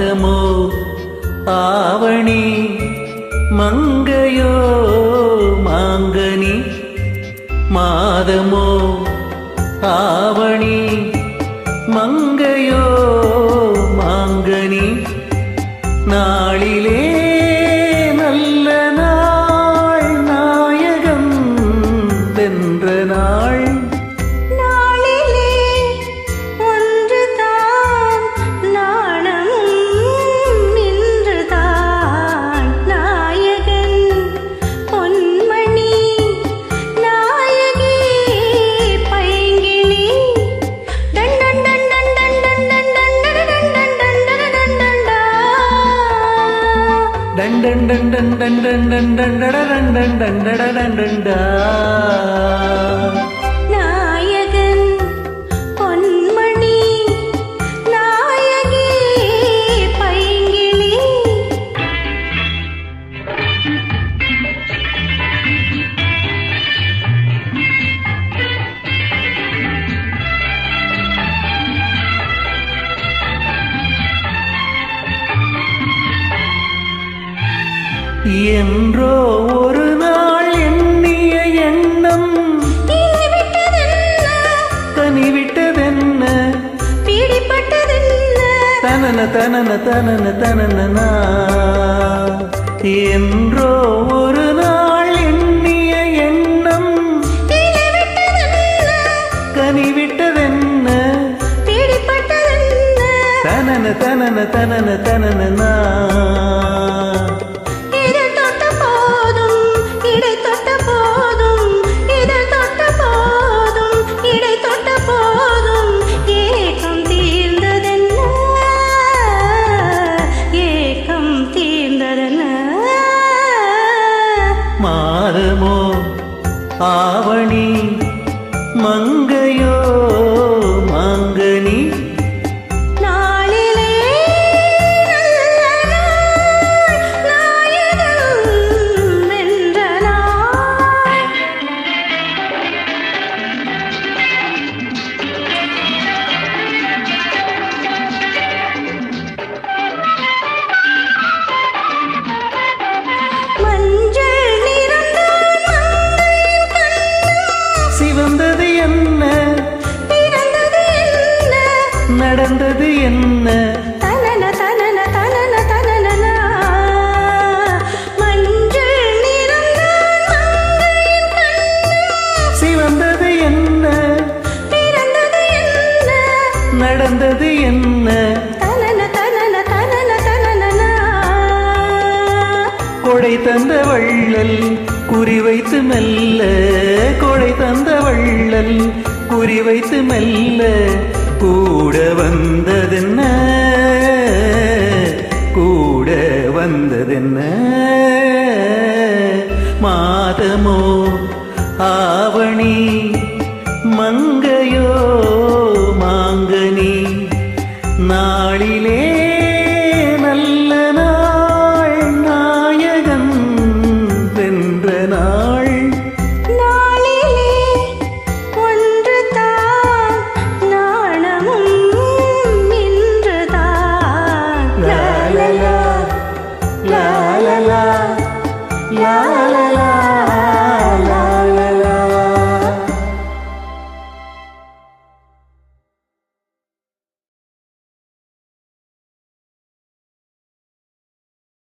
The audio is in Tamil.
மாதமோ ஆவணி மங்கையோ மாங்கனி மாதமோ ஆவணி மங்கையோ மாங்கனி நாளிலே நல்ல நாள் நாயகன் வென்ற நாள் done done done done done done done done done done done done நாயகன் பொன்மணி நாயகி பைங்கிளி என்றோ ஒரு நாள் எண்ணிய எண்ணம் தனிவிட்டதென்ன பிடிப்பட்டதென்ன தனன தனன தனன தனனா என்றோ ஒரு நாள் எண்ணிய எண்ணம் கனிவிட்டதென்ன பிடிப்பட்டதென்ன தனன தனன தனன தனனா மாதமோ ஆவணி மங்கையோ மாங்கனி நாளிலே நல்ல நாள் நாயகன் வென்ற நாள் சிவந்தது என்ன நடந்தது என்ன தனன தனன தனன தனன மஞ்சள் நிறந்தான் சிவந்தது என்ன பிறந்தது என்ன நடந்தது என்ன தனன தனன தனன தனன கொடை தந்த வள்ளல் குறிவைத்து மெல்ல கொடை தந்த வள்ளல் குறிவைத்து மெல்ல கூட வந்ததென்ன கூட வந்ததென்ன மாதமோ ஆவணி மங்கையோ மாங்கனி நாளிலே நல்ல நாள் நாயகன் வென்ற நாள் நாளிலே ஒன்றுதான் நாணமும் இன்றுதான் லா லா லா லா லா லா லா லா